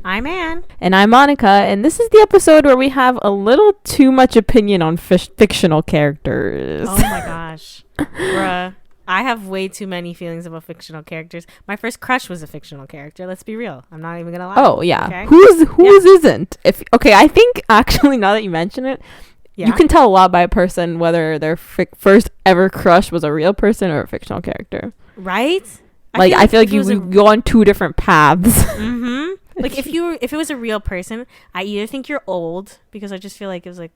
I'm Anne. And I'm Monica, and this is the episode where we have a little too much opinion on fictional characters. Oh my gosh. Bruh. I have way too many feelings about fictional characters. My first crush was a fictional character. Let's be real. I'm not even gonna lie. Oh yeah. Okay? Whose isn't? I think actually now that you mention it, Yeah. you can tell a lot by a person whether their first ever crush was a real person or a fictional character. Right? I feel like you go on two different paths. Mm-hmm. Like if it was a real person, I either think you're old, because I just feel like it was like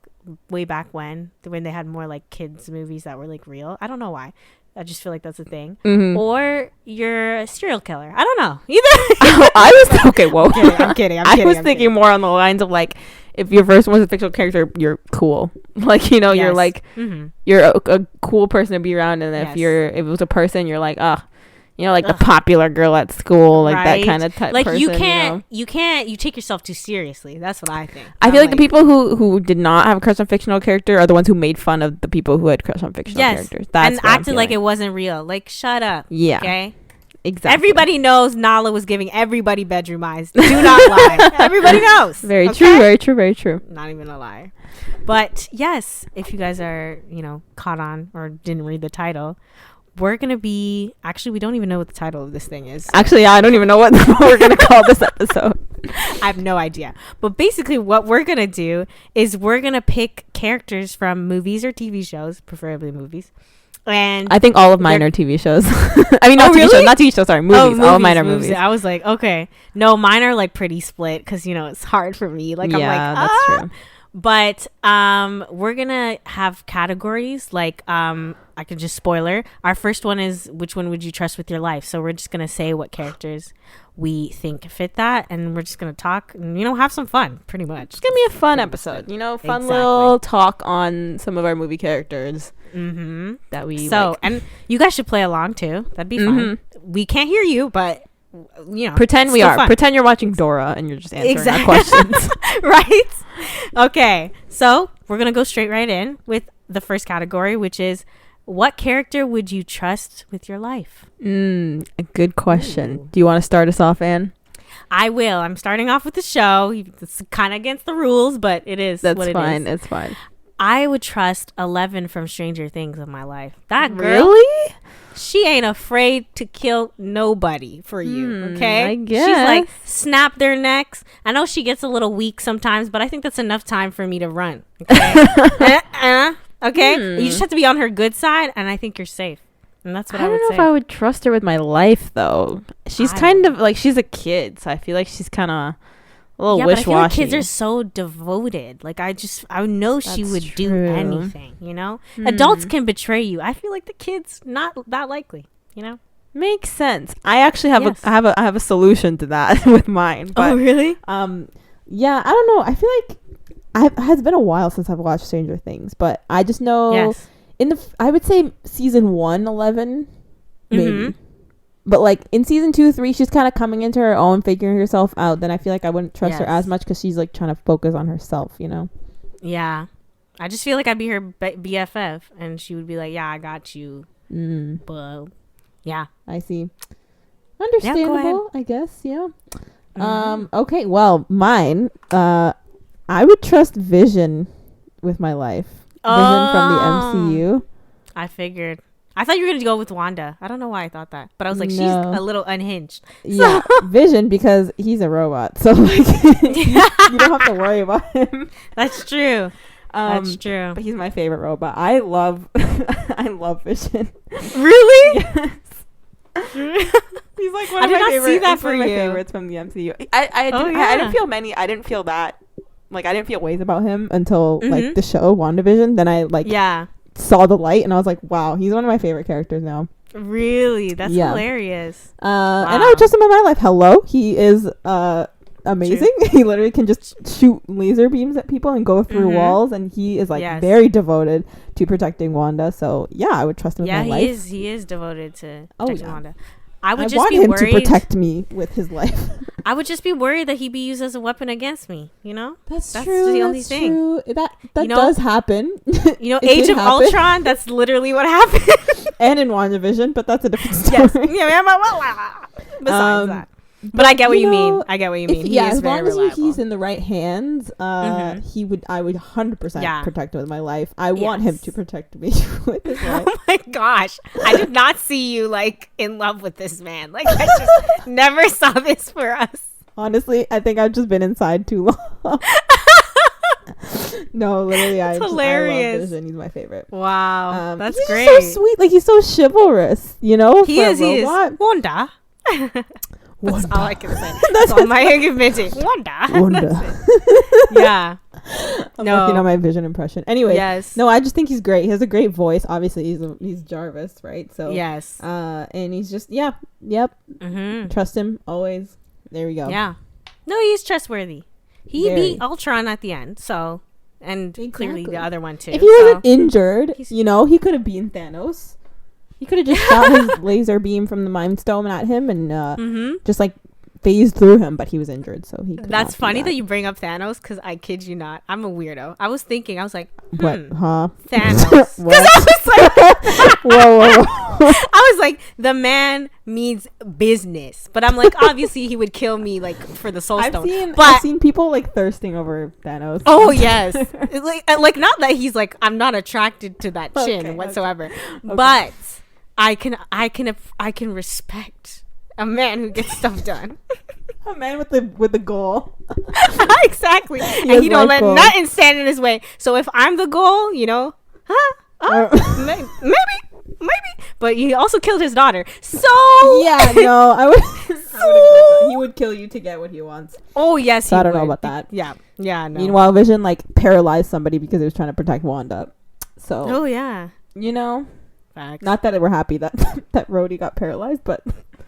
way back when they had more like kids movies that were like real. I don't know why. I just feel like that's a thing. Mm-hmm. Or you're a serial killer. I don't know. Either. I was okay. Whoa. I'm kidding. I was thinking more on the lines of like, if your first one was a fictional character, you're cool. Like, you know, Yes. you're like, you're a cool person to be around. And if it was a person, you're like, you know, like the popular girl at school, like that kind of type. Like person, you can't you take yourself too seriously. That's what I think. I feel like the people who did not have a crush on fictional character are the ones who made fun of the people who had crush on fictional characters. That's and acted like it wasn't real. Like, shut up. Yeah. Okay. Exactly. Everybody knows Nala was giving everybody bedroom eyes. Do not lie. Everybody knows. Very okay? true. Very true. Very true. Not even a lie. But yes, if you guys are, caught on or didn't read the title, we're going to be... Actually, we don't even know what the title of this thing is. Actually, I don't even know what we're going to call this episode. I have no idea. But basically what we're going to do is we're going to pick characters from movies or TV shows, preferably movies. And I think all of mine are TV shows. I mean, not TV shows, not TV shows, sorry, movies. All of mine are movies. I was like, okay. No, mine are like pretty split because, it's hard for me. Like, I'm like, that's true. But we're gonna have categories like I could just spoiler. Our first one is which one would you trust with your life? So we're just gonna say what characters we think fit that, and we're just gonna talk and have some fun. Pretty much, it's gonna be a fun episode. Fun little talk on some of our movie characters. Mm-hmm. That we and you guys should play along too. That'd be fun. We can't hear you, but pretend we are. Fun. Pretend you're watching Dora and you're just answering our questions. Right? Okay. So we're going to go straight right in with the first category, which is what character would you trust with your life? A good question. Ooh. Do you want to start us off, Anne? I will. I'm starting off with the show. It's kind of against the rules, but it is what it is. It's fine. I would trust 11 from Stranger Things in my life. That girl, really? She ain't afraid to kill nobody for you, okay? I guess. She's like, snap their necks. I know she gets a little weak sometimes, but I think that's enough time for me to run, okay? Okay? You just have to be on her good side, and I think you're safe. And that's what I would say. I don't know if I would trust her with my life, though. She's kind of like, she's a kid, so I feel like she's kind of... a little wish-washy. But I feel like kids are so devoted. Like, I know she would do anything, Adults can betray you. I feel like the kids, not that likely, Makes sense. I actually have I have a solution to that with mine. But, oh, really? Yeah, I don't know. I feel like it has been a while since I've watched Stranger Things, but I just know I would say season 1, 11, maybe. But like in season 2, 3, she's kind of coming into her own, figuring herself out. Then I feel like I wouldn't trust her as much because she's like trying to focus on herself, Yeah. I just feel like I'd be her BFF and she would be like, yeah, I got you. But yeah. I see. Understandable, I guess. Yeah. Okay. Well, mine, I would trust Vision with my life. Vision from the MCU. I figured. I thought you were going to go with Wanda. I don't know why I thought that. But I was like, she's a little unhinged. Yeah, Vision, because he's a robot. So, like, you don't have to worry about him. That's true. That's true. But he's my favorite robot. I love Vision. Really? Yes. He's like one of my favorites. See that for you. Favorites from the MCU. I didn't feel that. Like, I didn't feel ways about him until, like, the show, WandaVision. Then I, like... Yeah. Saw the light and I was like, wow, he's one of my favorite characters now. Really? That's hilarious. Wow. And I would trust him in my life. Hello, he is amazing. He literally can just shoot laser beams at people and go through walls, and he is like very devoted to protecting Wanda. So yeah, I would trust him with my life. He is devoted to protecting Wanda. I want him to protect me with his life. I would just be worried that he'd be used as a weapon against me, That's true. The only thing. True. That does happen. Age of Ultron, that's literally what happened. And in WandaVision, but that's a different story. Yes. Yeah, besides that. But I get what you mean. I get what you mean. He is as long as he's in the right hands, I would 100% protect him with my life. I want him to protect me with his life. Oh my gosh. I did not see you like in love with this man. Like I just never saw this for us. Honestly, I think I've just been inside too long. No, literally, I love Vision. He's my favorite. Wow, that's he's great. So sweet, like he's so chivalrous. You know, he is. Wanda. That's all I can say. That's all my admitting. Wanda. Yeah. I'm working on my Vision impression. Anyway, yes. No, I just think he's great. He has a great voice. Obviously, he's Jarvis, right? So yes. And he's just Trust him always. There we go. Yeah. No, he's trustworthy. He beat Ultron at the end, so clearly the other one too. If he wasn't injured, he could have beaten Thanos. He could have just shot his laser beam from the Mind Stone at him and just like phased through him, but he was injured, so he. That's funny that you bring up Thanos because I kid you not, I'm a weirdo. I was like, what? Huh? Thanos? Because I was like, whoa. I was like, the man means business, but I'm like, obviously he would kill me like for the Soul Stone. I've seen people like thirsting over Thanos. Oh yes, like not that he's like I'm not attracted to that chin whatsoever, but I can respect a man who gets stuff done. A man with the goal. Exactly. And he don't let nothing stand in his way. So if I'm the goal, maybe. But he also killed his daughter. So yeah, no, I would. He would kill you to get what he wants. Oh yes, so I don't know about that. Yeah. No. Meanwhile, Vision like paralyzed somebody because he was trying to protect Wanda. So. Oh yeah. Facts. Not that we're happy that Rhodey got paralyzed, but.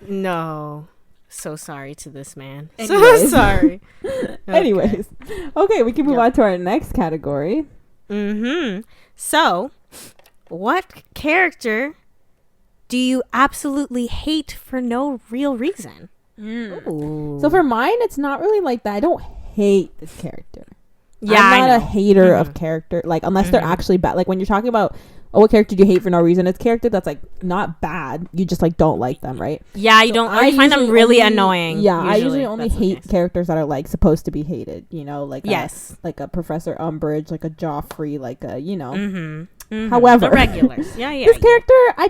No. So sorry to this man. Anyways. So sorry. Okay. Anyways. Okay, we can move on to our next category. So, what character do you absolutely hate for no real reason? So for mine, it's not really like that. I don't hate this character. Yeah, I'm not a hater of character, like unless they're actually bad. Like when you're talking about what character do you hate for no reason? It's character that's like not bad. You just like don't like them, right? Yeah, you don't. I find them really annoying. Yeah, I usually only hate characters that are like supposed to be hated. Like like a Professor Umbridge, like a Joffrey, like a However, the regulars. Yeah. This character, I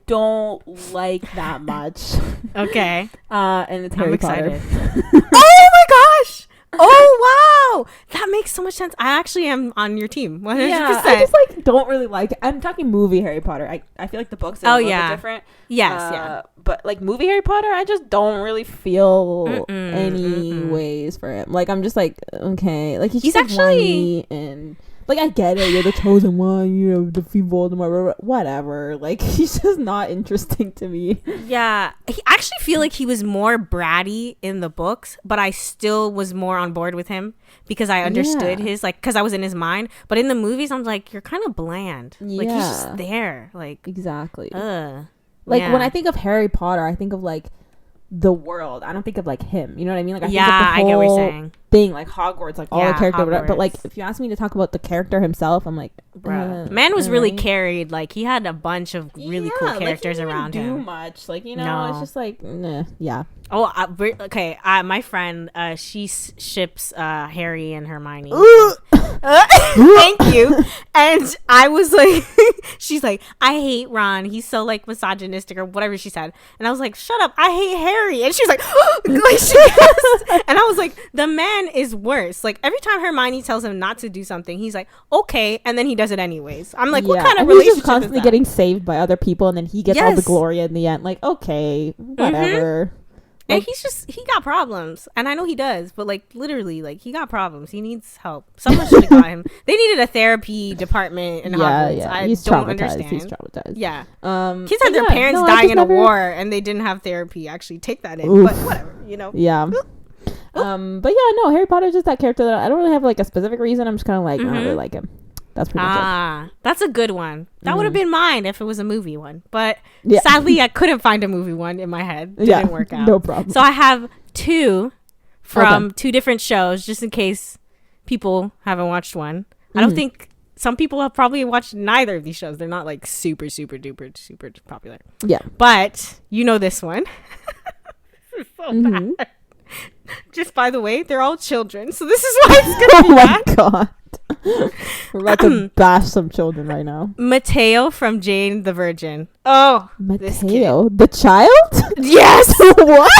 don't like that much. Okay. And it's Harry Potter. Oh my gosh. Oh wow, that makes so much sense. I actually am on your team 100%. Yeah, I just like don't really like it. I'm talking movie Harry Potter. I feel like the books are a little bit different. Yes, but like movie Harry Potter, I just don't really feel any ways for him. Like I'm just like okay, like he's actually and like I get it, you're the chosen one, defeat Voldemort, whatever. Like he's just not interesting to me. Yeah, I actually feel like he was more bratty in the books, but I still was more on board with him because I understood his because I was in his mind. But in the movies, I'm like, you're kind of bland. Like he's just there. Like exactly. When I think of Harry Potter, I think of like the world. I don't think of like him. You know what I mean? Like I think of the I get what you're saying. Thing like Hogwarts, like all the character, but like if you ask me to talk about the character himself, I'm like, man was really carried. Like he had a bunch of really cool characters around him. Do much, like it's just like, yeah. Oh, okay. My friend, she ships Harry and Hermione. Thank you. And I was like, she's like, I hate Ron. He's so like misogynistic or whatever she said. And I was like, shut up. I hate Harry. And she's like, and I was like, the man is worse. Like every time Hermione tells him not to do something, he's like, okay, and then he does it anyways. I'm like, what kind of relationship he's just constantly is that? Getting saved by other people, and then he gets all the glory in the end. Like, okay, whatever. And he got problems, and I know he does, but like literally, like he got problems. He needs help. Someone should have got him. They needed a therapy department in Hogwarts. Yeah. He's don't understand. He's traumatized. Yeah. Kids had their parents dying in a war, and they didn't have therapy. Actually, take that in. But whatever, Yeah. But yeah, no, Harry Potter's just that character that I don't really have like a specific reason. I'm just kind of like I don't really like him. That's pretty much it. That's a good one. That would have been mine if it was a movie one. But sadly, I couldn't find a movie one in my head. Didn't work out. No problem. So I have two from two different shows, just in case people haven't watched one. I don't think some people have probably watched neither of these shows. They're not like super, super duper, super popular. Yeah. But you know this one. is so bad. Just by the way, they're all children, so this is why it's gonna be bad. Oh my god. We're about to bash some children right now. Mateo from Jane the Virgin. Oh, Mateo, the child? Yes. What?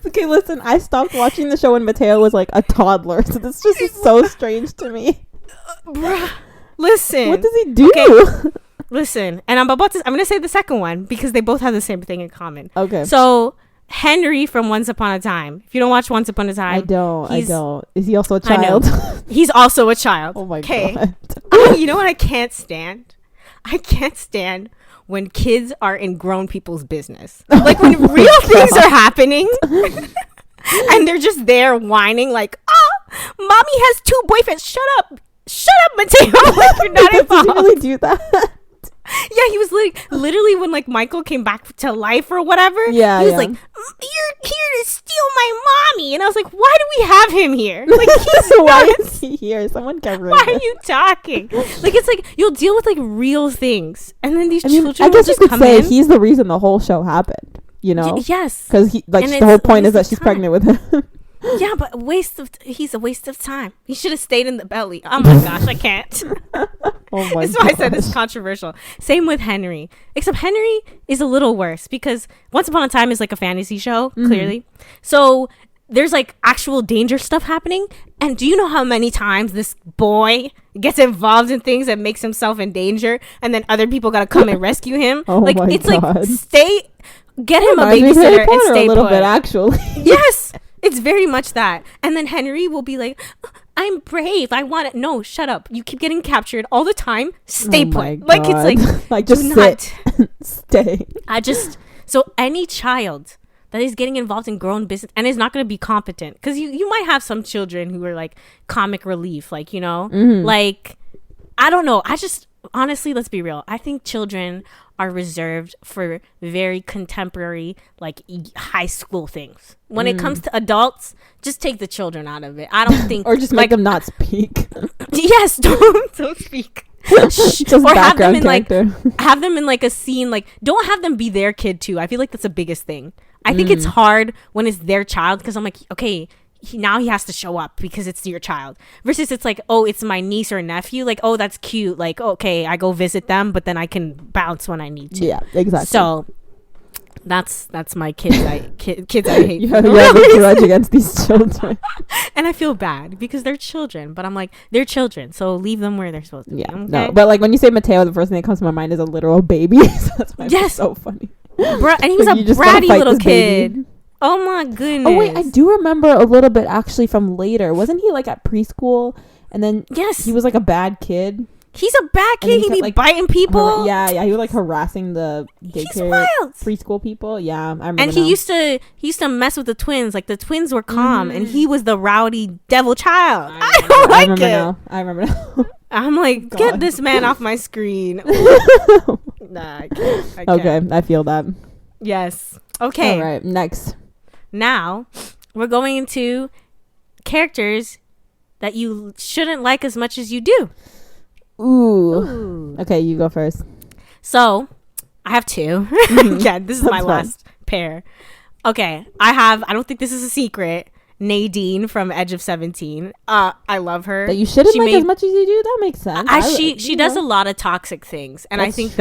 Okay, listen, I stopped watching the show when Mateo was like a toddler, so this just is so strange to me. Bruh, listen. What does he do? Okay. Listen, and I'm gonna say the second one because they both have the same thing in common. Okay. So Henry from Once Upon a Time. If you don't watch Once Upon a Time, I don't. Is he also a child? He's also a child. Oh my god. You know what I can't stand? I can't stand when kids are in grown people's business. Like when real things are happening and they're just there whining like, oh, mommy has 2 boyfriends. Shut up, Mateo. Like, you're not involved. Does he really do that? Yeah, he was literally when like Michael came back to life or whatever. Yeah, he was like, "You're here to steal my mommy," and I was like, "Why do we have him here? Like, he's why is he here? Someone cover. Why are you talking? Like, it's like you'll deal with like real things, and then these children. I guess will you could come say in. he's the reason the whole show happened. You know? Yes, because he like and the whole point is that she's pregnant with him. Yeah, but he's a waste of time. He should have stayed in the belly. Oh my gosh, I can't. Oh my That's why I said it's controversial. Same with Henry. Except Henry is a little worse because Once Upon a Time is like a fantasy show, clearly. So there's like actual danger stuff happening. And do you know how many times this boy gets involved in things that makes himself in danger and then other people gotta come and rescue him? Oh like my it's God. like get him a babysitter and stay a little put. bit actually. Yes. It's very much that. And then Henry will be like, I'm brave. I want it. No, shut up. You keep getting captured all the time. Stay put. Like, it's like, like just sit. Stay. So any child that is getting involved in grown business and is not going to be competent, because you might have some children who are like comic relief, like, you know, like, I don't know. Honestly, let's be real. I think children are reserved for very contemporary, like high school things. When it comes to adults, just take the children out of it. I don't think, or just make them not speak. Yes, don't speak. Just or have them in character. have them in like a scene. Like, don't have them be their kid too. I feel like that's the biggest thing. I think it's hard when it's their child because I'm like, okay, now he has to show up because it's your child versus it's like, oh, it's my niece or nephew, like, oh, that's cute, like, okay, I go visit them but then I can bounce when I need to. Yeah, exactly. So that's my kids I hate. you have a grudge against these children. And I feel bad because they're children, but I'm like, they're children, so leave them where they're supposed to be. Okay? No, but like when you say Mateo, the first thing that comes to my mind is a literal baby. So that's why it's so funny. Bruh, and he was a bratty little kid. Baby. Oh my goodness. Oh wait, I do remember a little bit actually from later. Wasn't he like at preschool and then he was like a bad kid? He's a bad kid. He be like, biting people. Yeah, he was like harassing the daycare preschool people. Yeah, I remember. And he used to mess with the twins. Like the twins were calm and he was the rowdy devil child. I don't like it. I remember now. I'm like, get this man off my screen. Nah, I can't. Okay, I feel that. Yes. Okay. All right, next. Now, we're going into characters that you shouldn't like as much as you do. Ooh. Okay, you go first. So, I have 2. Yeah, this is my last pair. Okay, I don't think this is a secret. Nadine from Edge of 17. I love her. That you shouldn't like as much as you do? That makes sense. She does a lot of toxic things. And I think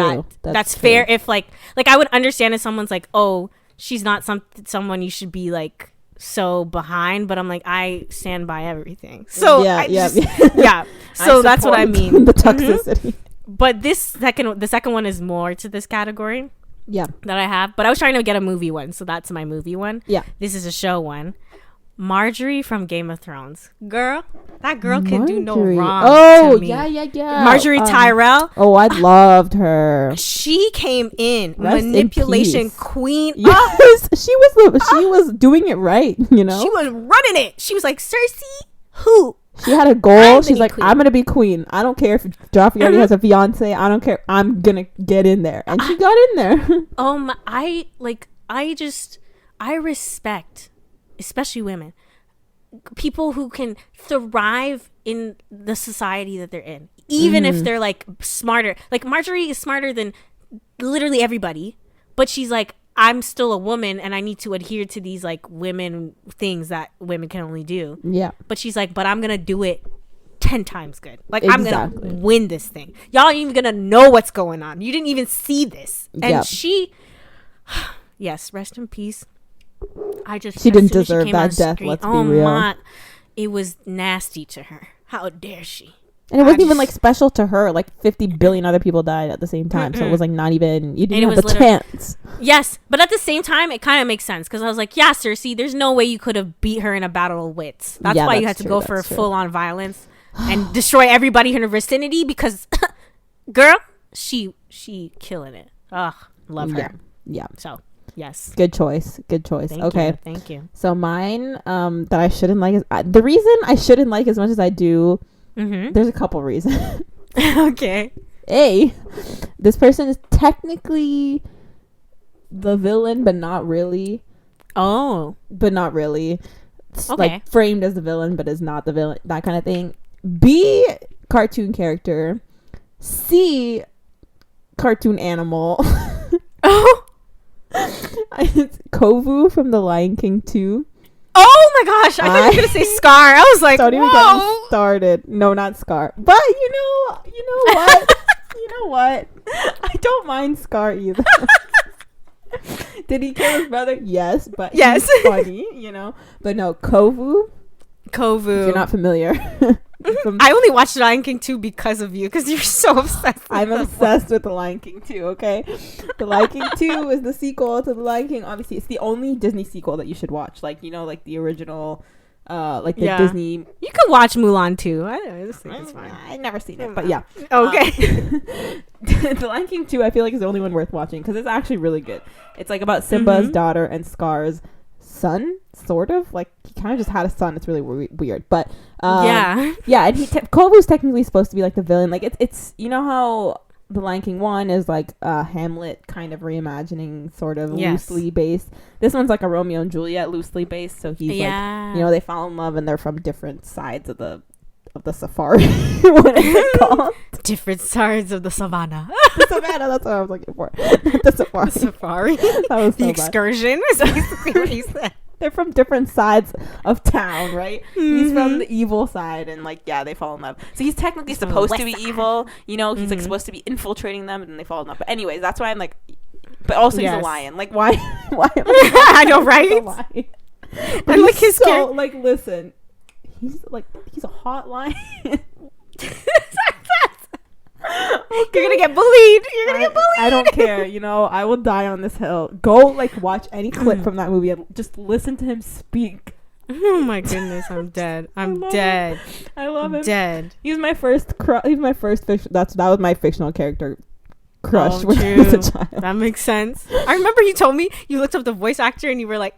that's fair if like I would understand if someone's like, oh, she's not someone you should be like so behind, but I'm like, I stand by everything. So yeah. So that's what I mean. The toxicity. But the second one is more to this category. Yeah. That I have. But I was trying to get a movie one, so that's my movie one. Yeah. This is a show one. Marjorie from Game of Thrones. Girl, that girl can do no wrong. Oh, to me. Yeah. Marjorie Tyrell. Oh, I loved her. She came in manipulation queen. Yes, she was doing it right, you know? She was running it. She was like, Cersei, who? She had a goal. She's like, I'm going to be queen. I don't care if Joffrey already has a fiance. I don't care. I'm going to get in there. And she got in there. I respect, especially women, people who can thrive in the society that they're in, even if they're like smarter. Like Marjorie is smarter than literally everybody, but she's like, I'm still a woman and I need to adhere to these like women things that women can only do. Yeah. But she's like, but I'm gonna do it 10 times good. Like, exactly. I'm gonna win this thing. Y'all ain't even gonna know what's going on. You didn't even see this. And she, yes, rest in peace. She didn't deserve that death. Let's be real. It was nasty to her. How dare she? And it wasn't even like special to her. Like 50 billion other people died at the same time. So it was like not even, you didn't have the chance. Yes. But at the same time, it kind of makes sense. Because I was like, yeah, Cersei, there's no way you could have beat her in a battle of wits. That's why you had to go for full on violence and destroy everybody in her vicinity. Because, girl, she killing it. Ugh, love her. Yeah. So, yes. Good choice. Okay. Thank you. So mine that I shouldn't like is, the reason I shouldn't like as much as I do, there's a couple reasons. Okay. A, this person is technically the villain, but not really. Oh. But not really. It's okay. Like framed as the villain, but is not the villain. That kind of thing. B, cartoon character. C, cartoon animal. Oh. It's Kovu from The Lion King 2. Oh my gosh, I thought you were gonna say Scar. I was like, don't even get me started. No, not Scar. But you know what? You know what? I don't mind Scar either. Did he kill his brother? Yes, but he's funny, you know. But no, Kovu. If you're not familiar. I only watched Lion King 2 because of you, because you're so obsessed. I'm obsessed with The Lion King 2, okay? The Lion King 2 is the sequel to The Lion King. Obviously, it's the only Disney sequel that you should watch. Like, you know, like the original, like the Disney. You can watch Mulan too. I think it's fine. I've never seen it, but yeah. Okay. The Lion King 2, I feel like is the only one worth watching because it's actually really good. It's like about Simba's daughter and Scar's son, sort of. Like, he kind of just had a son. It's really weird, but and Kovu's technically supposed to be like the villain. Like, it's you know how The Lion King 1 is like Hamlet kind of reimagining, sort of loosely based. This one's like a Romeo and Juliet loosely based. So he's like, you know, they fall in love and they're from different sides of the safari. What is it called? Different sides of the savannah. The savannah, that's what I was looking for. Not the safari. The safari. That was the excursion is basically what he said. They're from different sides of town, right? He's from the evil side, and like, they fall in love. So he's technically supposed to be evil, you know. He's like supposed to be infiltrating them, and then they fall in love. But anyways, that's why I'm like, but also he's a lion. Like, why? I know, right? But like his like, listen, he's a hot lion. You're gonna get bullied. I don't care. You know, I will die on this hill. Go like watch any clip from that movie and just listen to him speak. Oh my goodness, I'm dead. I'm dead. I love him. Dead. He was my first. He was my first fiction. That was my fictional character crush when true. I was a child. That makes sense. I remember you told me you looked up the voice actor and you were like,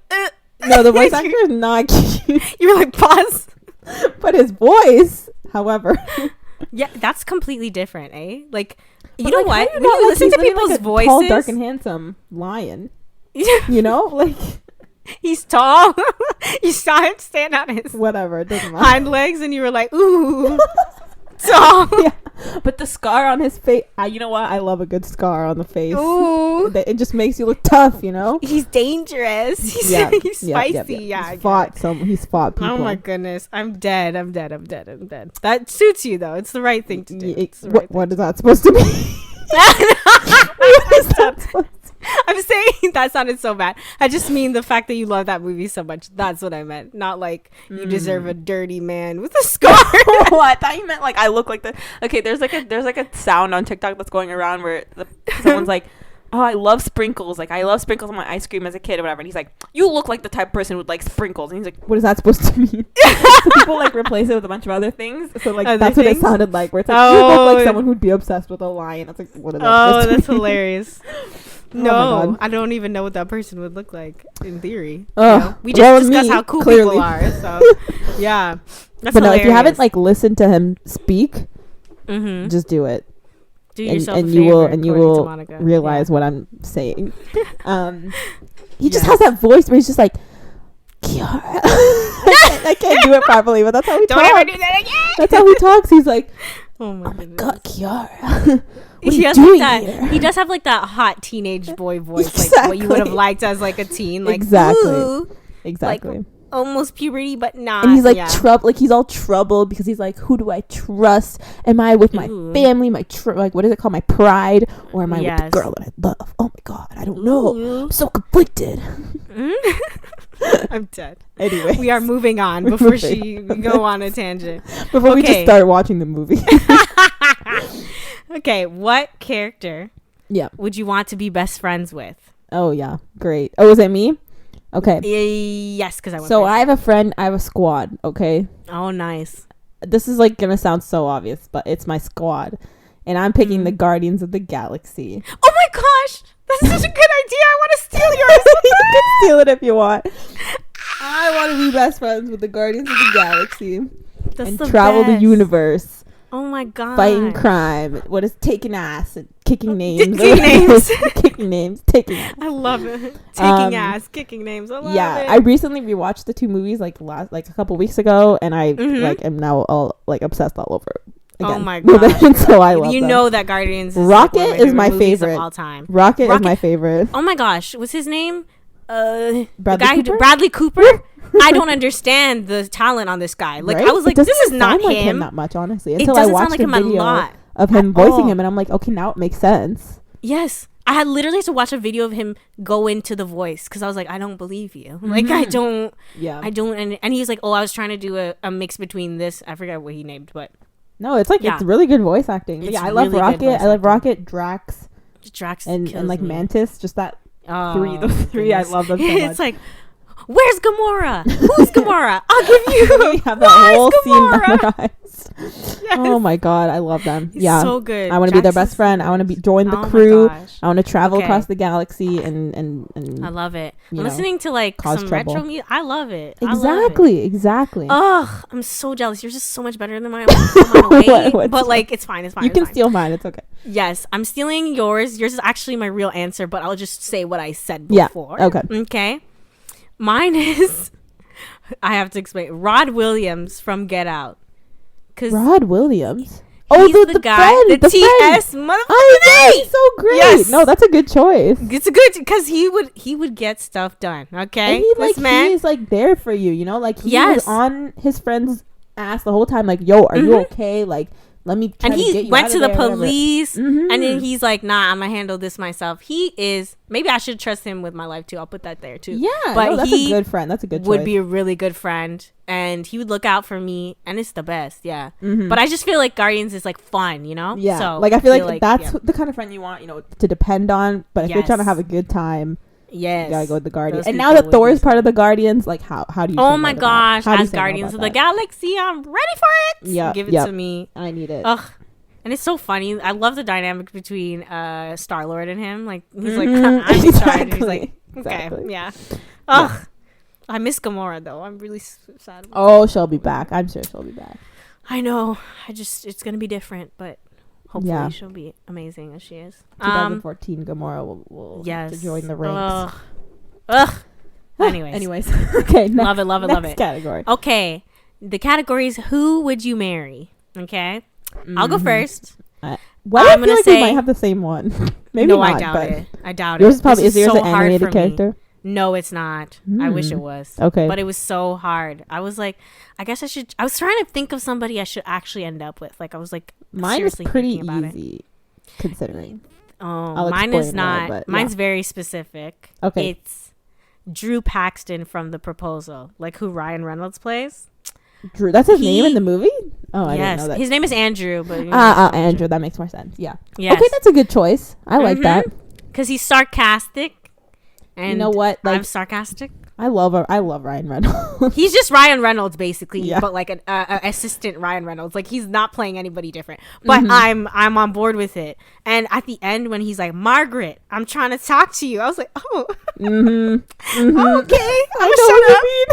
no, the voice actor is not cute. You were like, pause. But his voice, however. Yeah, that's completely different, eh? Like, but you know what? When you listen to people's voices, tall, dark, and handsome lion. You know, like he's tall. You saw him stand on his whatever. It doesn't matter. Hind legs, and you were like, ooh, tall. Yeah, but the scar on his face. You know what? I love a good scar on the face. Ooh, it just makes you look tough. You know, he's dangerous. He's spicy. Yeah, he's fought people. Oh my goodness, I'm dead. That suits you though. It's the right thing to do. What is that supposed to be? What is that supposed to be? I'm saying that sounded so bad. I just mean the fact that you love that movie so much. That's what I meant. Not like you deserve a dirty man with a scar. Oh, I thought you meant like I look like the. Okay, there's like a sound on TikTok that's going around where someone's like, oh, I love sprinkles. Like, I love sprinkles on my ice cream as a kid or whatever. And he's like, you look like the type of person who would like sprinkles. And he's like, what is that supposed to mean? So people like replace it with a bunch of other things. So like that's what it sounded like. Where it's like, you look like someone who'd be obsessed with a lion. It's like, what is that? Oh, that's hilarious. No, I don't even know what that person would look like in theory. We just discussed how cool people are. So yeah, that's but no, if you haven't like listened to him speak, just do it. Do yourself and a you favor, will realize what I'm saying. He just has that voice where he's just like, I can't do it properly, but that's how he talks. Don't ever do that again. That's how he talks. He's like, Oh my God, Kiara. He has like that. Here? He does have like that hot teenage boy voice, exactly. Like what you would have liked as like a teen, like exactly, like almost puberty, but not. And he's like like he's all troubled because he's like, who do I trust? Am I with my family, my like what is it called, my pride, or am I with the girl that I love? Oh my God, I don't know. I'm so conflicted. I'm dead. Anyway, we are moving on before we go on a tangent. Before we just start watching the movie. Okay, what character would you want to be best friends with? Oh yeah, great. Oh, is it me? Okay. Yes, because I went So first. I have a friend. I have a squad. Okay. Oh, nice. This is like gonna sound so obvious, but it's my squad, and I'm picking the Guardians of the Galaxy. Oh my gosh, that's such a good idea. I want to steal yours. You can steal it if you want. I want to be best friends with the Guardians of the Galaxy and travel the universe. Oh my God. Fighting crime. What is taking ass and kicking names? Kicking names. Taking ass. I love it. Taking ass, kicking names. I love it. Yeah, I recently rewatched the two movies like a couple weeks ago, and I like am now all like obsessed all over again. Oh my God. So I love you them. know that Guardians is Rocket is my favorite of all time. Rocket is my favorite. Oh my gosh, what's his name? Bradley Cooper? I don't understand the talent on this guy. Like, right? I was like, this is not him that much, honestly. Until I watched a video of him voicing him, and I'm like, okay, now it makes sense. Yes, I had literally to watch a video of him go into the voice because I was like, I don't believe you. Like, I don't. Yeah. I don't. And he's like, oh, I was trying to do a mix between this. I forget what he named, but no, it's like it's really good voice acting. Yeah, I love Rocket. I love Rocket, Drax, and like Mantis. Just that. Those three, I love them so much. It's like, where's Gamora? Who's Gamora? I'll give you. We have that whole scene memorized. Yes. Oh my God, I love them. He's so good. I want to be their best friend. I want to join the crew. I want to travel across the galaxy and I love it. I'm listening to like some retro music. I love it. Exactly. Ugh, I'm so jealous. You're just so much better than mine. But like, it's fine. You can steal mine. It's okay. Yes, I'm stealing yours. Yours is actually my real answer, but I'll just say what I said before. Yeah. Okay. Okay. Mine is, I have to explain, Rod Williams from Get Out. Rod Williams? He's the guy, the TS motherfucker. Oh, that's so great. Yes. No, that's a good choice. It's a good, because he would get stuff done, okay? And he's like there for you, you know? Like, he was on his friend's ass the whole time, like, yo, are you okay? Like, let me try to get you out of there. And he went to the police, and then he's like, nah, I'm gonna handle this myself. He is, maybe I should trust him with my life too. I'll put that there too. Yeah, but that's a good friend. That's a good choice. Would be a really good friend, and he would look out for me, and it's the best. Yeah. But I just feel like Guardians is like fun, you know? Yeah. So like, I feel like that's the kind of friend you want, you know, to depend on. But if you're trying to have a good time, yes, you gotta go with the Guardians. And now that Thor is part of the Guardians, like how do you? Oh my gosh! As Guardians of the Galaxy, I'm ready for it. Yeah, give it to me. I need it. Ugh. And it's so funny. I love the dynamic between Star-Lord and him. Like, he's like, I'm in charge. And he's like, okay, yeah. Ugh. I miss Gamora, though. I'm really sad. Oh, she'll be back. I'm sure she'll be back. I know. It's going to be different, but hopefully she'll be amazing as she is. 2014 Gamora will join the ranks. Ugh. Anyways. Okay. Love it. Next category. Okay. The category is, who would you marry? Okay. I'll go first. I feel like we might have the same one. Maybe no, not. I doubt yours it. Probably is yours an animated character? No, it's not. I wish it was. Okay. But it was so hard. I was like, I guess I was trying to think of somebody I should actually end up with. Like, I was like, mine is pretty easy considering. Oh, mine is not. Mine's very specific. Okay. It's Drew Paxton from The Proposal, like who Ryan Reynolds plays. Drew, that's his name in the movie? Oh, I didn't know that. His name is Andrew, but Andrew, that makes more sense. Yeah. Yes. Okay, that's a good choice. I like that. Because he's sarcastic. And you know what? Like, I'm sarcastic. I love Ryan Reynolds. He's just Ryan Reynolds, basically, but like an assistant Ryan Reynolds. Like, he's not playing anybody different. But I'm on board with it. And at the end, when he's like, Margaret, I'm trying to talk to you, I was like, oh, oh okay, I know what you mean.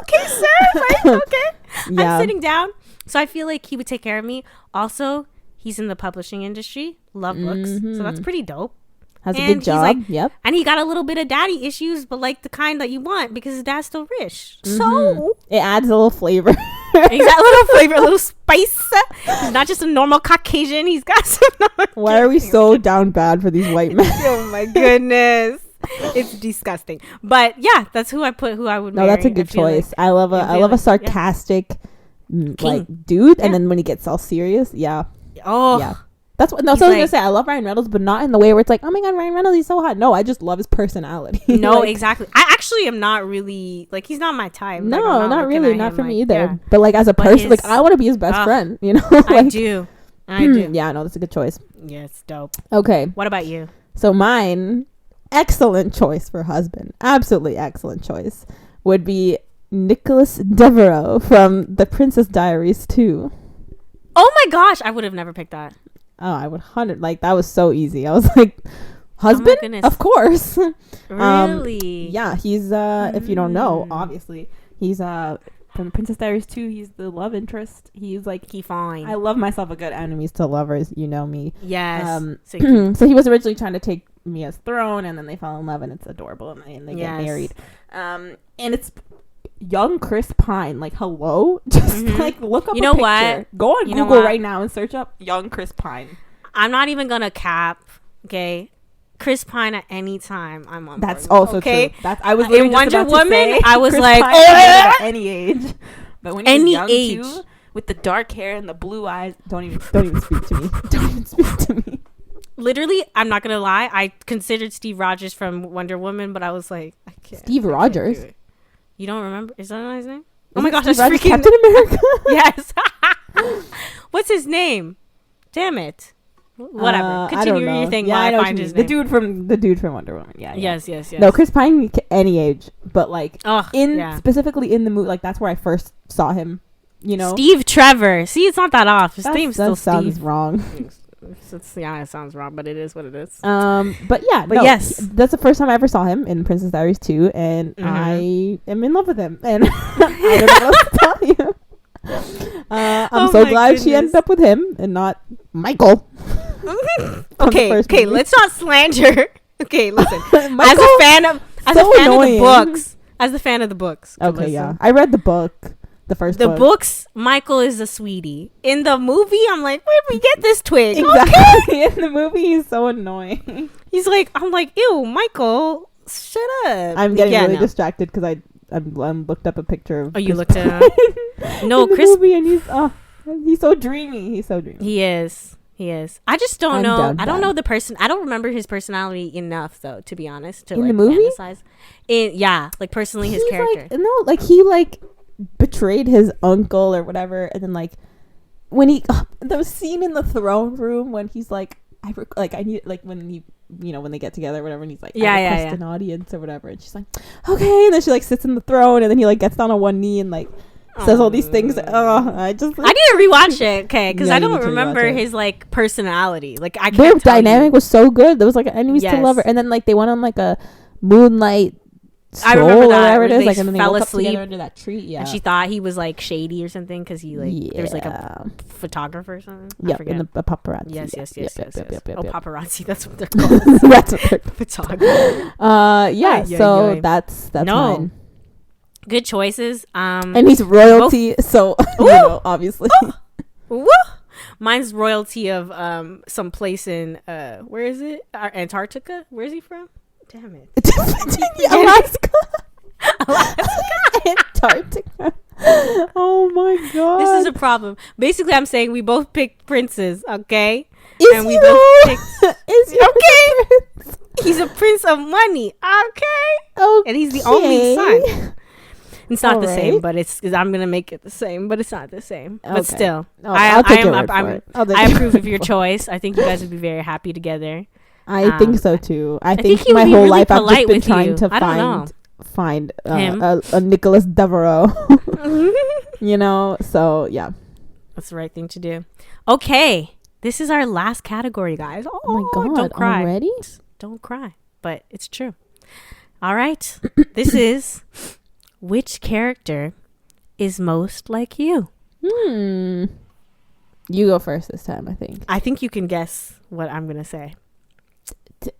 Okay, sir. Like, okay. Yeah. I'm sitting down. So I feel like he would take care of me. Also, he's in the publishing industry. Love books. So that's pretty dope. Has a good job. Yep. And he got a little bit of daddy issues, but like the kind that you want because his dad's still rich. So it adds a little flavor. little flavor, a little spice. He's not just a normal Caucasian. He's got some. Why are we so down bad for these white men? Oh my goodness. It's disgusting. But yeah, that's who I would marry. No, that's a good choice. Like, I love a sarcastic like dude, and then when he gets all serious, yeah. Oh. Yeah. That's what I was gonna say. I love Ryan Reynolds, but not in the way where it's like, oh my god, Ryan Reynolds, he's so hot. No, I just love his personality. No, like, exactly. I actually am not really like, he's not my type. No, like, not really, not for me either. Yeah. But like as a person, like I want to be his best friend. You know, like, I do. Yeah, no, that's a good choice. Yeah, it's dope. Okay, what about you? So mine, excellent choice for husband, absolutely excellent choice, would be Nicholas Devereaux from The Princess Diaries 2. Oh my gosh, I would have never picked that. Oh, I would 100. Like that was so easy. I was like, husband, of course. Really? Yeah, he's if you don't know, obviously he's from The Princess Diaries 2. He's the love interest. He's like fine. I love myself a good enemies to lovers. You know me. Yes. So he was originally trying to take Mia's throne, and then they fell in love, and it's adorable, and they get married. And it's young Chris Pine. Like, hello, just like look up. You know what? Go on Google right now and search up young Chris Pine. I'm not even gonna cap. Okay, Chris Pine at any time. I'm on. That's board, also okay? True. That's I was literally in Wonder Woman. Say, I was Chris like, Pine at any age. But when he's young age. too, with the dark hair and the blue eyes, don't even speak to me. Don't even speak to me. Literally, I'm not gonna lie. I considered Steve Rogers from Wonder Woman, but I was like, I can't. Steve Rogers. You don't remember? Is that not his name? Oh my gosh, that's freaking Captain America. Yes. What's his name? Damn it. Whatever. Continue your thing while I find his name. The dude from Wonder Woman. Yeah. Yes. No, Chris Pine, any age, but like specifically in the movie, like that's where I first saw him. You know, Steve Trevor. See, it's not that off. His name's still Steve. Sounds wrong. It sounds wrong, but it is what it is. But yeah, yes, that's the first time I ever saw him in Princess Diaries 2, and I am in love with him, and I don't know what else to tell you. I'm so glad she ended up with him and not Michael. Okay, let's not slander. Okay, listen. As a fan of the books. Okay, listen. Yeah, I read the book. The books, Michael is a sweetie. In the movie, I'm like, where'd we get this twig? Exactly. In the movie, he's so annoying. I'm like, ew, Michael, shut up. I'm getting really distracted because I looked up a picture of. Oh, you looked at No, Chris. Movie, and he's so dreamy. He is. I just don't know. I don't know the person. I don't remember his personality enough, though, to be honest. In the movie? Like personally, his character. He betrayed his uncle or whatever, and then like when he the scene in the throne room when he's like I need like when he when they get together or whatever, and he's like I request an audience or whatever, and she's like okay, and then she like sits in the throne, and then he like gets down on one knee and like says all these things. I need to rewatch it, okay, because I don't remember his like personality. Like I can't. Their dynamic was so good. There was like an enemies to lover, and then like they went on like a moonlight. I remember that. Whatever it is, like, and then fell they asleep under that tree. Yeah, and she thought he was like shady or something because he like there was like a photographer or something. Yeah, and a paparazzi. Yes. Yep. Oh, paparazzi. That's what they're called. That's what they're photographer. So that's mine. Good choices. And he's royalty, so obviously. Woo! Mine's royalty of some place in where is it? Antarctica. Where is he from? Damn it. Alaska. Antarctica. Oh my god. This is a problem. Basically, I'm saying we both picked princes, okay? Is he okay? He's a prince of money, okay? And he's the only son. It's not the same, but I'm gonna make it the same, but it's not the same. Okay. But still, I approve of your choice. I think you guys would be very happy together. I think so too. I think my whole life I've just been trying to find a Nicholas Devereaux. So yeah, that's the right thing to do. Okay, this is our last category, guys. Oh my god, don't cry already? Don't cry, but it's true. All right, this is which character is most like you? You go first this time. I think you can guess what I'm gonna say.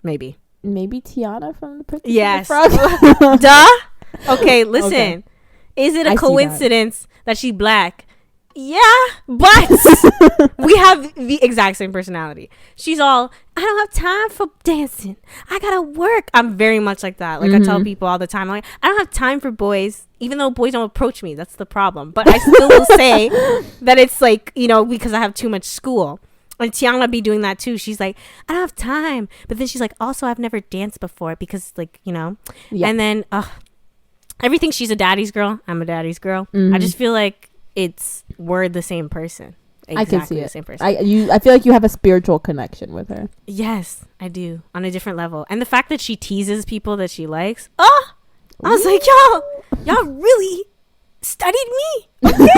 Maybe Tiana from the Princess yes. and the Frog. Duh. Okay, listen. Okay. Is it a coincidence that she's black? Yeah, but we have the exact same personality. She's all, I don't have time for dancing. I gotta work. I'm very much like that. Like I tell people all the time, like, I don't have time for boys, even though boys don't approach me. That's the problem. But I still will say that it's like, you know, because I have too much school. And Tiana be doing that too. She's like, I don't have time. But then she's like, also, I've never danced before because, like, you know. Yeah. And then everything, she's a daddy's girl. I'm a daddy's girl. I just feel like we're the same person. Exactly, I can see the it. same person. I feel like you have a spiritual connection with her. Yes, I do, on a different level. And the fact that she teases people that she likes. Oh, I was like, y'all really studied me. Okay,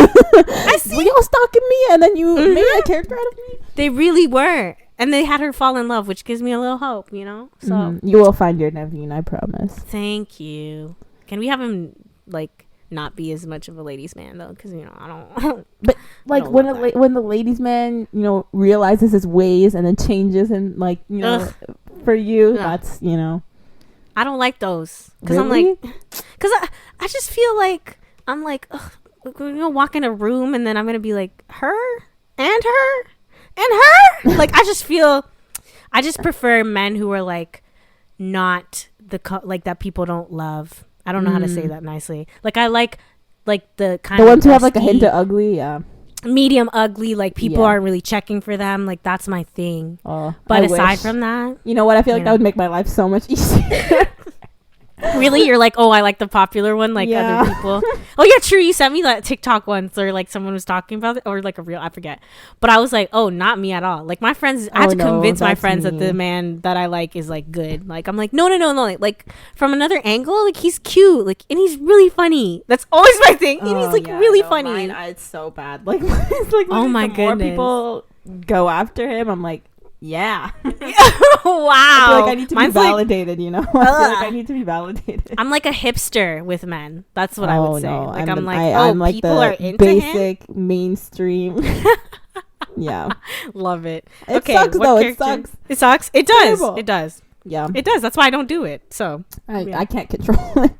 I see. Were y'all stalking me, and then you made a character out of me? They really were, and they had her fall in love, which gives me a little hope, you know. So you will find your Naveen, I promise. Thank you. Can we have him like not be as much of a ladies' man though? Because you know I don't. But like when the ladies' man, you know, realizes his ways and then changes and like, you know, for you, that's, you know. I don't like those because really? I'm like, because I just feel like I'm like, we're gonna walk in a room and then I'm gonna be like her and her and her. Like I just prefer men who are like not like that people don't love. I don't know how to say that nicely. Like I like the kind of ones who have like a hint of ugly, yeah. Medium ugly, like people aren't really checking for them. Like that's my thing. But aside from that, you know what? I feel like that would make my life so much easier. Really? You're like, oh, I like the popular one, like other people. Oh yeah, true. You sent me that TikTok once, or like someone was talking about it, or like a real, I forget. But I was like, oh, not me at all. Like my friends, I had to convince my friends that the man that I like is like good. Like I'm like, no. Like from another angle, like he's cute, like, and he's really funny. That's always my thing. And he's like really funny. It's so bad. Like it's like, oh my goodness, more people go after him. I'm like, yeah. Wow. I feel like I need to be validated, you know. I feel like I need to be validated. I'm like a hipster with men. That's what I would say. No. Like I'm like people the are into basic him? Mainstream. Yeah. Love it. It sucks though. It sucks. It sucks. It does. Terrible. It does. Yeah. It does. That's why I don't do it. So I can't control it.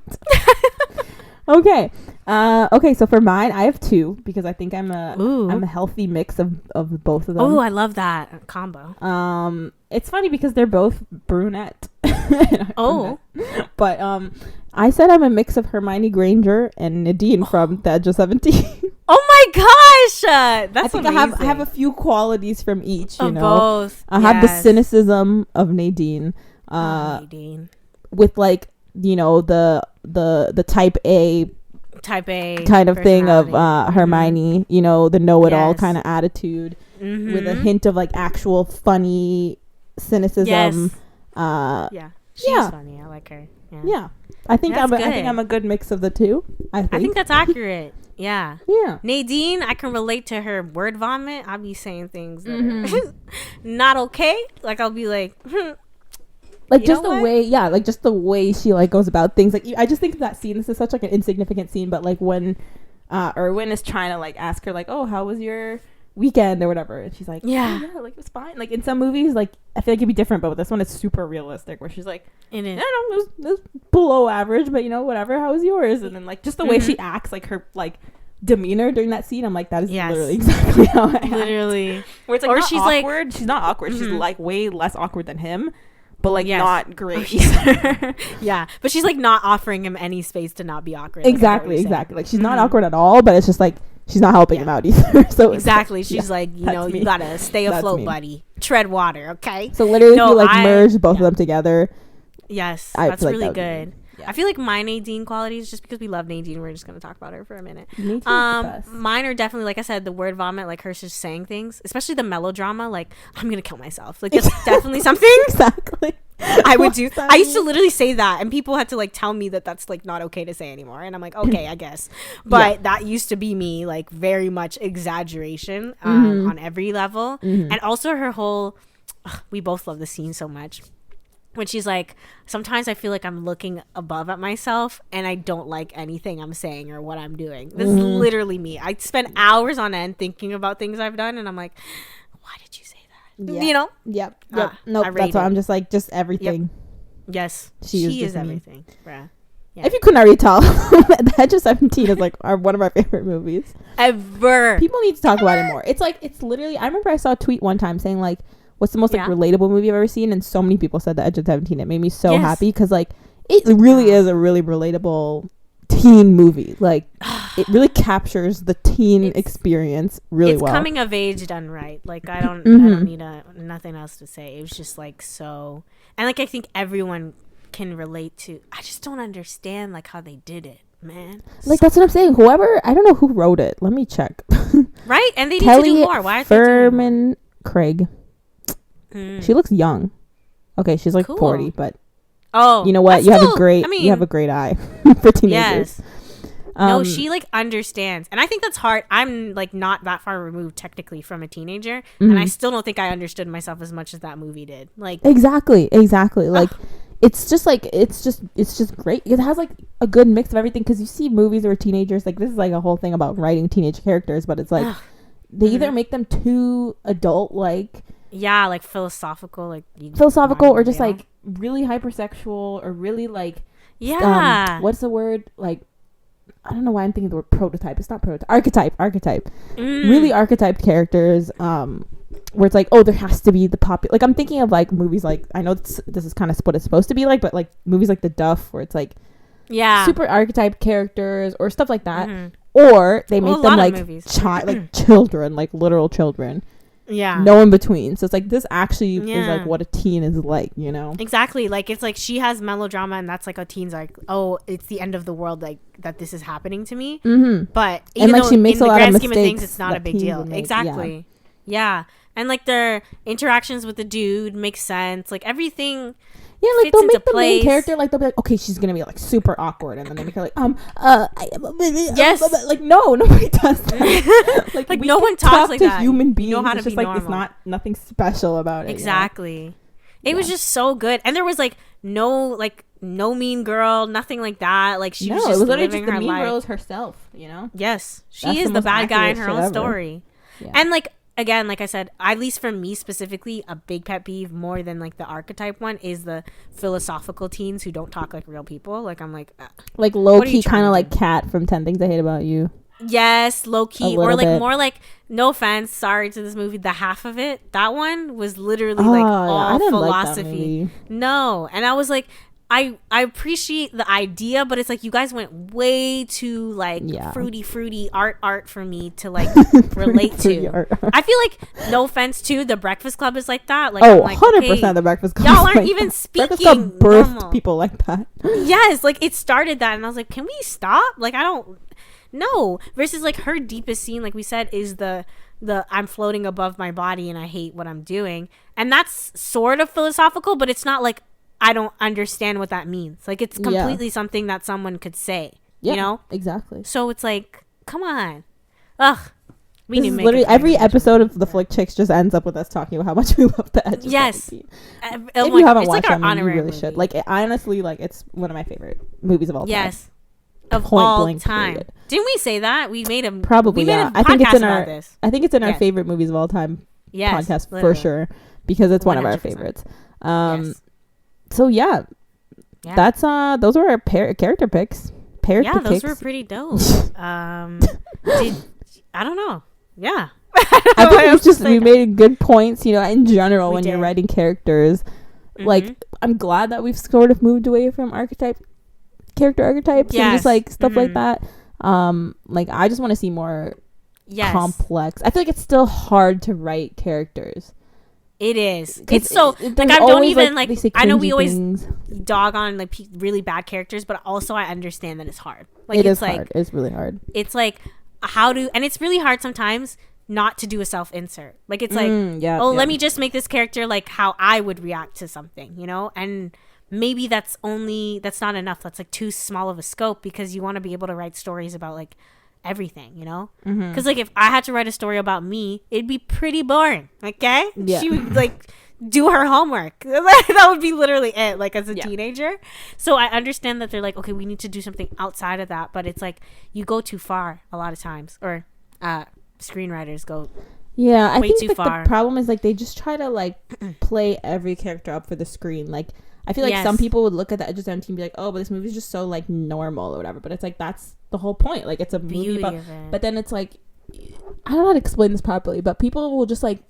Okay. Okay, so for mine, I have two because I think I'm a healthy mix of both of them. Oh, I love that combo. It's funny because they're both brunette. But I said I'm a mix of Hermione Granger and Nadine from The Edge of 17. Oh my gosh, that's amazing. I have a few qualities from each. You know, both. I have the cynicism of Nadine. Nadine. With like, you know, the type A kind of thing of Hermione, you know, the know-it-all kind of attitude with a hint of like actual funny cynicism. She's funny. I like her. Yeah. I think I'm a good mix of the two. I think that's accurate. Yeah. Yeah. Nadine, I can relate to her word vomit. I'll be saying things that are not okay. Like I'll be like, like just the way, like just the way she like goes about things. Like I just think that scene, this is such like an insignificant scene, but like when Erwin is trying to like ask her like, oh, how was your weekend or whatever, and she's like, yeah, like it was fine. Like in some movies, like I feel like it'd be different, but with this one it's super realistic where she's like, I don't know, it was below average, but you know, whatever, how was yours? And then like just the way she acts, like her like demeanor during that scene, I'm like, that is literally exactly how I act. Literally. Where it's like, or she's awkward. Like, she's not awkward, she's like way less awkward than him, but like not great either. Yeah, but she's like not offering him any space to not be awkward. Exactly. Like she's not awkward at all, but it's just like she's not helping him out either. So exactly, she's like, you know, you gotta stay afloat, buddy. Tread water, okay? So literally, if you like merge both of them together, yes, that's really good. I feel like my Nadine qualities, just because we love Nadine, we're just going to talk about her for a minute. Mine are definitely, like I said, the word vomit, like her just saying things, especially the melodrama, like, I'm going to kill myself. Like, that's definitely something. Exactly. I would do. I used to literally say that, and people had to, like, tell me that that's, like, not okay to say anymore. And I'm like, okay, I guess. But that used to be me, like, very much exaggeration on every level. And also her whole, we both love the scene so much. When she's like, sometimes I feel like I'm looking above at myself and I don't like anything I'm saying or what I'm doing. This is literally me. I spend hours on end thinking about things I've done and I'm like, why did you say that? You know? Nope. That's why I'm just like, just everything. Yes. She is everything. Bruh. Yeah. If you couldn't already tell, The Edge of 17 is like one of our favorite movies ever. People need to talk about it more. It's literally, I remember I saw a tweet one time saying like, what's the most like relatable movie I've ever seen, and so many people said The Edge of 17. It made me so happy because like it really is a really relatable teen movie. Like it really captures the teen experience really well. It's coming of age done right. Like I don't need nothing else to say. It was just like so, and like I think everyone can relate to. I just don't understand like how they did it, man. Like that's what I'm saying. Whoever, I don't know who wrote it. Let me check. Right, and they need to do more. Why are they doing more? Craig. She looks young. Okay, she's like 40, but you know what? You have a great eye for teenagers. Yes. No, she like understands, and I think that's hard. I'm like not that far removed technically from a teenager, and I still don't think I understood myself as much as that movie did. Like exactly. Like it's just great. It has like a good mix of everything because you see movies where teenagers like this is like a whole thing about writing teenage characters, but it's like they either make them too adult like. Yeah, like philosophical or just like really hypersexual or really like what's the word, like I don't know why I'm thinking the word prototype. It's not prototype. Archetype. Really archetyped characters where it's like, oh, there has to be the popular, like I'm thinking of like movies like, I know this is kind of what it's supposed to be like, but like movies like The Duff where it's like super archetyped characters or stuff like that, or they make them like like children, like literal children. Yeah. No in between. So it's like this actually is like what a teen is like, you know? Exactly. Like it's like she has melodrama and that's like a teen's like, oh, it's the end of the world, like that this is happening to me. But even though she makes in the grand scheme of things, it's not a big deal. Exactly. Yeah. And like their interactions with the dude makes sense. Like everything. Yeah, like they'll make the main character like they'll be like, okay, she's gonna be like super awkward, and then they make her like yes, like no, nobody does that. like no one talks like to that. Human beings, you know how to it's just be like normal. It's nothing special about it. Exactly. It was just so good, and there was like no mean girl, nothing like that. Like she was just living her life. The mean girl is herself, you know. Yes, she is the bad guy in her own story, and like. Again, like I said, at least for me specifically, a big pet peeve more than like the archetype one is the philosophical teens who don't talk like real people. Like I'm like low key, kind of like Kat from 10 Things I Hate About You. Yes, low key, or like more like, no offense, sorry to this movie, the half of it, that one was literally like all philosophy. Like no, and I was like, I appreciate the idea, but it's like you guys went way too like fruity art for me to like relate to. I feel like, no offense to The Breakfast Club is like that. Like, oh, 100% The Breakfast Club. Y'all aren't even speaking Breakfast Club birthed people like that. Yes, like it started that, and I was like, can we stop? Like I don't know. Versus like her deepest scene, like we said, is the I'm floating above my body and I hate what I'm doing, and that's sort of philosophical, but it's not like I don't understand what that means. Like it's completely something that someone could say. You know? Exactly. So it's like, come on. Ugh. We need literally every episode of the Flick Chicks just ends up with us talking about how much we love The Edge of 17. If you haven't watched that movie, you really should. Like honestly, like it's one of my favorite movies of all time. Yes. Of all time. Period. Didn't we say that? We made a probably I think it's in our I think it's in our favorite movies of all time podcast for sure, because it's 100%. One of our favorites. So that's those were our character picks. Those were pretty dope. I don't know. Yeah. I think we made good points, you know, in general when you're writing characters. Like I'm glad that we've sort of moved away from character archetypes and just like stuff like that. Like I just want to see more complex. I feel like it's still hard to write characters. It is. It's so like I don't even like I know we always dog on like really bad characters, but also I understand that it's hard. Like it's like hard. It's really hard. It's like and it's really hard sometimes not to do a self insert. Like it's like let me just make this character like how I would react to something, you know? And maybe that's not enough. That's like too small of a scope, because you want to be able to write stories about like everything, you know? Because like if I had to write a story about me, it'd be pretty boring. Okay? She would like do her homework. That would be literally it, like as a teenager. So I understand that they're like, okay, we need to do something outside of that, but it's like you go too far a lot of times, or screenwriters go I think the problem is like they just try to like play every character up for the screen. Like I feel like some people would look at the Edge of 17 and be like, oh, but this movie is just so like normal or whatever, but it's like that's the whole point. Like it's a movie about, but then it's like, I don't know how to explain this properly, but people will just like,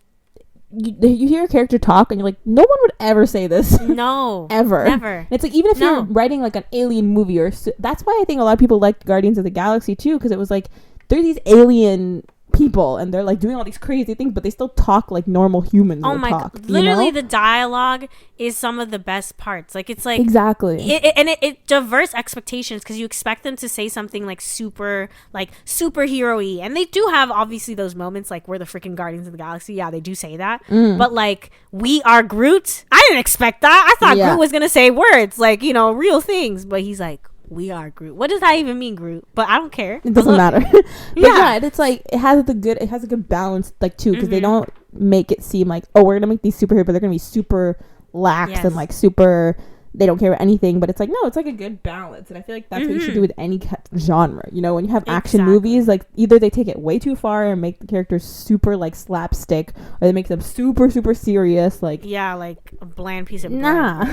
you hear a character talk and you're like, no one would ever say this. No. Ever. Never. It's like, even if you're writing like an alien movie that's why I think a lot of people liked Guardians of the Galaxy too, because it was like, they're these alien people and they're like doing all these crazy things, but they still talk like normal humans. Oh my god, literally the dialogue is some of the best parts. Like it's like exactly it diverts expectations, because you expect them to say something like super like superhero-y, and they do have obviously those moments like we're the freaking Guardians of the Galaxy. Yeah, they do say that, but like we are Groot, I didn't expect that. I thought Groot was gonna say words like, you know, real things, but he's like, we are Groot. What does that even mean, Groot? But I don't care. It doesn't matter. But yeah, it's like it has a good balance, like too, because they don't make it seem like, oh, we're gonna make these superheroes, but they're gonna be super lax and like super, they don't care about anything. But it's like, no, it's like a good balance, and I feel like that's what you should do with any genre. You know, when you have action movies, like either they take it way too far and make the characters super like slapstick, or they make them super serious, like like a bland piece of bread. Nah.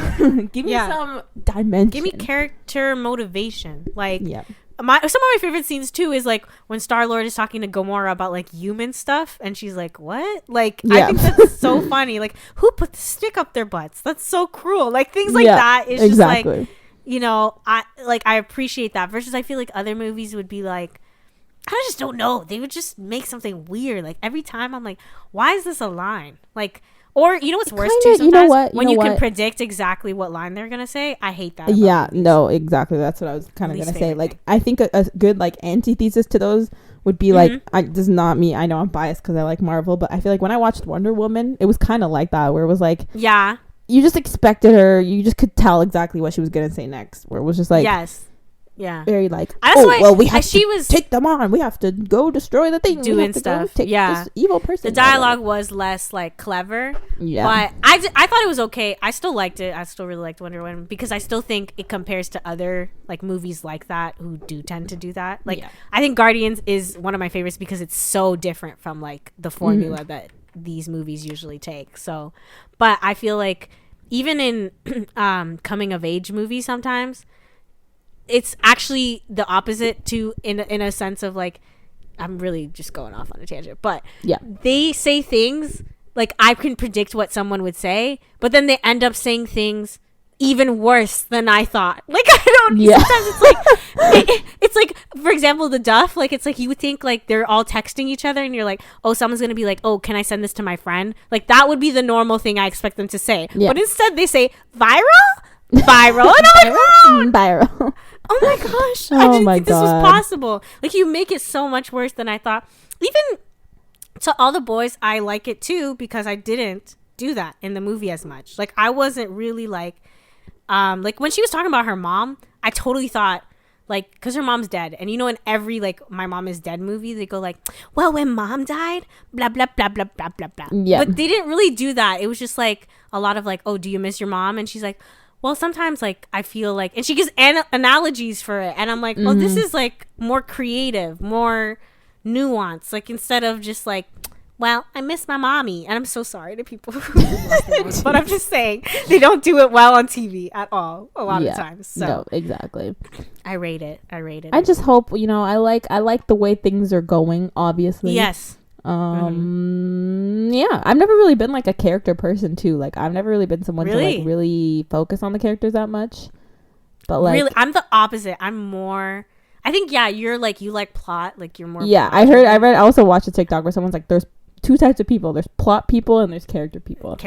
Give me some dimension. Give me character motivation. Like some of my favorite scenes too is like when Star-Lord is talking to Gamora about like human stuff, and she's like, what? Like I think that's so funny. Like, who put the stick up their butts? That's so cruel. Like things like that is just like, you know, I appreciate that, versus I feel like other movies would be like, I just don't know, they would just make something weird. Like every time I'm like, why is this a line? Like, or you know what's worse too, sometimes when you can predict exactly what line they're gonna say. I hate that. Yeah, no, exactly. That's what I was kind of gonna say. Like, I think a good like antithesis to those would be like, this is not me. I know I'm biased because I like Marvel, but I feel like when I watched Wonder Woman, it was kind of like that, where it was like, you just expected her, you just could tell exactly what she was gonna say next, where it was just like, very like, we have to take them on, we have to go destroy the thing, doing stuff, this evil person. The dialogue was less like clever, but I thought it was okay. I still liked it. I still really liked Wonder Woman, because I still think it compares to other like movies like that who do tend to do that. Like I think Guardians is one of my favorites because it's so different from like the formula that these movies usually take. So, but I feel like even in coming of age movies, sometimes it's actually the opposite to in a sense of like, I'm really just going off on a tangent, but they say things like I can predict what someone would say, but then they end up saying things even worse than I thought. Like I don't. Sometimes it's like it's like, for example, the Duff. Like it's like you would think like they're all texting each other, and you're like, oh, someone's gonna be like, oh, can I send this to my friend? Like that would be the normal thing I expect them to say, but instead they say viral, and I'm like, viral. Oh my gosh, I didn't think this was possible. Like you make it so much worse than I thought. Even to all the boys, I like it too, because I didn't do that in the movie as much. Like I wasn't really like when she was talking about her mom, I totally thought like, because her mom's dead, and you know, in every like my mom is dead movie, they go like, well, when mom died, blah blah blah blah blah blah blah. But they didn't really do that. It was just like a lot of like, oh, do you miss your mom? And she's like, well, sometimes like I feel like, and she gives analogies for it, and I'm like, oh, this is like more creative, more nuanced. Like instead of just like, well, I miss my mommy, and I'm so sorry to people who lost their moms, but I'm just saying they don't do it well on TV at all a lot of times. So no, exactly. I rate it. I just hope, you know, I like the way things are going, obviously. Yes. Yeah, I've never really been like a character person too. Like I've never really been someone to like really focus on the characters that much. But like, really, I'm the opposite. I'm more, I think, you're like, you like plot, like you're more. Yeah, I also watched a TikTok where someone's like, there's two types of people. There's plot people and there's character people.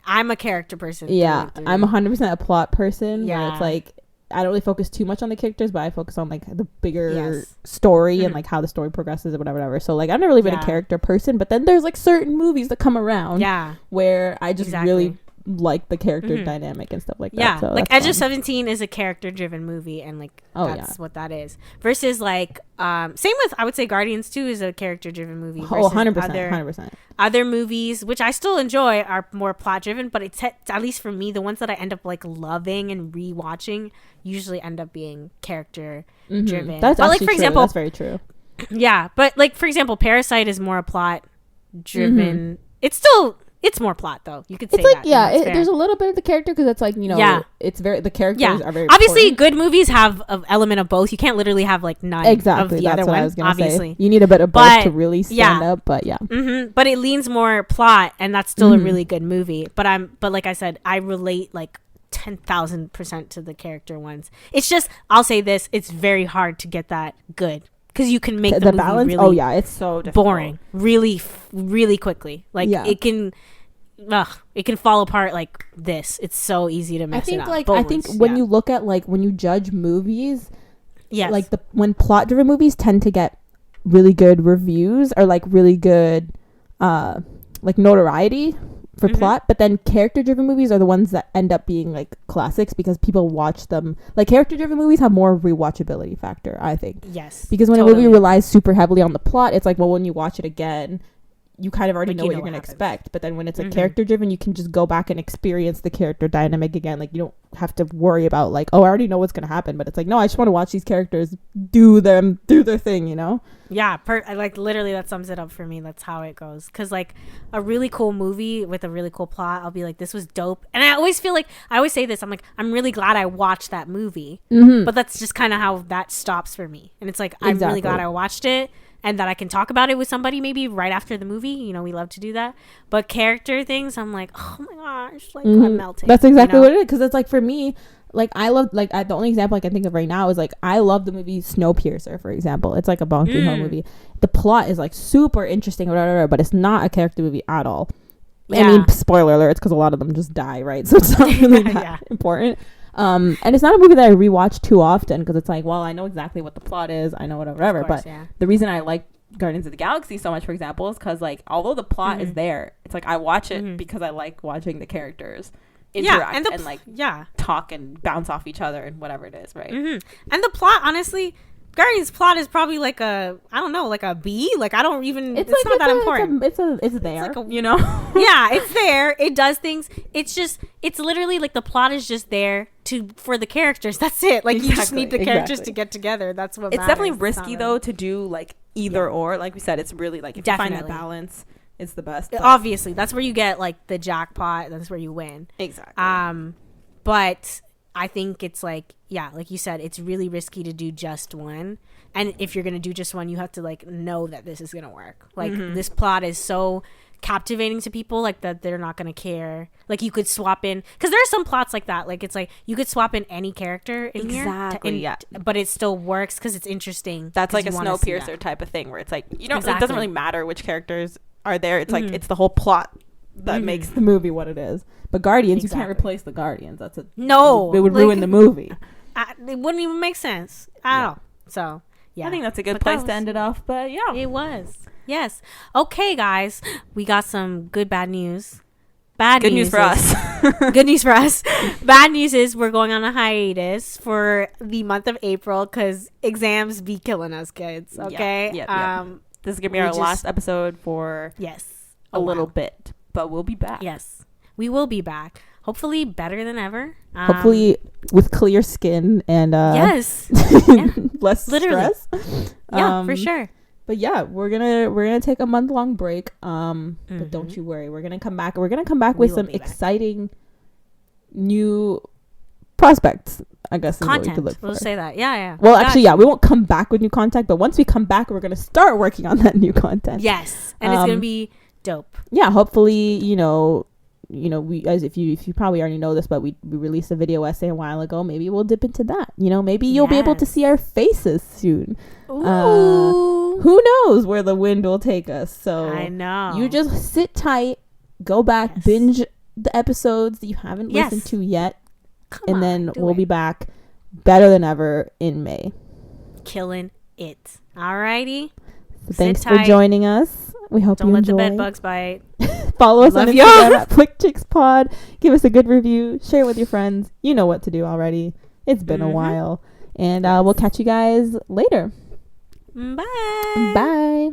I'm a character person. Yeah, I'm 100% a plot person. Yeah, where it's like, I don't really focus too much on the characters, but I focus on like the bigger story and like how the story progresses and whatever. So like I've never really been a character person, but then there's like certain movies that come around where I just really like the character dynamic and stuff like that. So like Edge of 17 is a character driven movie, and like that's what that is, versus like same with, I would say, Guardians 2 is a character driven movie. 100%. Other movies, which I still enjoy, are more plot driven, but it's at least for me, the ones that I end up like loving and rewatching usually end up being character driven. That's like, for example, that's very true. Yeah, but like for example, Parasite is more a plot driven. It's still It's more plot though. You could say it's like that. there's a little bit of the character because it's like it's very the characters are very obviously important. Good movies have an element of both. You can't literally have like none exactly of the that's other what one. I was gonna Obviously, say. You need a bit of both to really stand up. But but it leans more plot, and that's still a really good movie. But like I said, I relate like 10,000% to the character ones. It's just I'll say this: it's very hard to get that good. Because you can make the movie balance. Really it's so difficult. boring, really quickly. Like it can fall apart like this. It's so easy to mess it up. I think when you look at like when you judge movies, yes, like when plot-driven movies tend to get really good reviews or like really good, like notoriety for plot, but then character-driven movies are the ones that end up being like classics because people watch them. Like character-driven movies have more rewatchability factor, I think. Yes, because when a movie relies super heavily on the plot, it's like, well, when you watch it again, you kind of already know what you're going to expect. But then when it's a character-driven, you can just go back and experience the character dynamic again. Like you don't have to worry about like, oh, I already know what's going to happen. But it's like, no, I just want to watch these characters do their thing, you know? Yeah, like literally that sums it up for me. That's how it goes. Because like a really cool movie with a really cool plot, I'll be like, this was dope. And I always feel like, I always say this, I'm like, I'm really glad I watched that movie. But that's just kind of how that stops for me. And it's like, I'm really glad I watched it. And that I can talk about it with somebody maybe right after the movie. You know, we love to do that. But character things, I'm like, oh my gosh, like I'm melting. That's exactly what it is. Because it's like for me, like I love like the only example I can think of right now is like I love the movie Snowpiercer, for example. It's like a Bong Joon-ho movie. The plot is like super interesting, whatever, but it's not a character movie at all. I mean, spoiler alert, it's because a lot of them just die, right? So it's not really that important. And it's not a movie that I rewatch too often because it's like, well, I know exactly what the plot is. I know whatever. But the reason I like Guardians of the Galaxy so much, for example, is because like although the plot is there, it's like I watch it because I like watching the characters interact and like talk and bounce off each other and whatever it is, right? And the plot, honestly, Guardians plot is probably like a, I don't know, like a B. Like I don't even. It's like not that important. It's there. It's like you know. Yeah, it's there. It does things. It's just. It's literally like the plot is just there for the characters. That's it. Like you just need the characters to get together. That's what. It's definitely risky though to do like either or. Like we said, it's really like if you find that balance, it's the best. Obviously, that's where you get like the jackpot. That's where you win. Exactly. But I think it's like, like you said, it's really risky to do just one. And if you're going to do just one, you have to like know that this is going to work. Like this plot is so captivating to people like that they're not going to care. Like you could swap in, because there are some plots like that. Like it's like you could swap in any character in here. But it still works because it's interesting. That's like a Snowpiercer type of thing where it's like, you know, it doesn't really matter which characters are there. It's like, it's the whole plot that makes the movie what it is. But Guardians, you can't replace the Guardians. It would ruin the movie. It wouldn't even make sense at all. So I think that's a good place to end it off. But it was. Yes. Okay, guys, we got some bad news. Good news for us. Good news for us. Bad news is we're going on a hiatus for the month of April because exams be killing us, kids. Okay. This is gonna be our last episode for a little bit. But we'll be back. Yes, we will be back. Hopefully better than ever. Hopefully with clear skin and less stress. For sure. But we're gonna take a month-long break. But don't you worry, we're gonna come back. We're gonna come back with some exciting new prospects, I guess. Content. We'll say that. Yeah. Well, actually, we won't come back with new content, but once we come back, we're gonna start working on that new content. Yes, and it's gonna be dope. Yeah, hopefully, you know, we, as if you probably already know this, but we released a video essay a while ago. Maybe we'll dip into that. You know, maybe you'll be able to see our faces soon. Ooh. Who knows where the wind will take us? So I know. You just sit tight, go back, binge the episodes that you haven't listened to yet, and then we'll be back better than ever in May. Killing it. Alrighty. So thanks for joining us. We hope you enjoy. Don't let the bed bugs bite. Follow us on Instagram at Flick Chicks Pod. Give us a good review. Share it with your friends. You know what to do already. It's been a while. And we'll catch you guys later. Bye. Bye.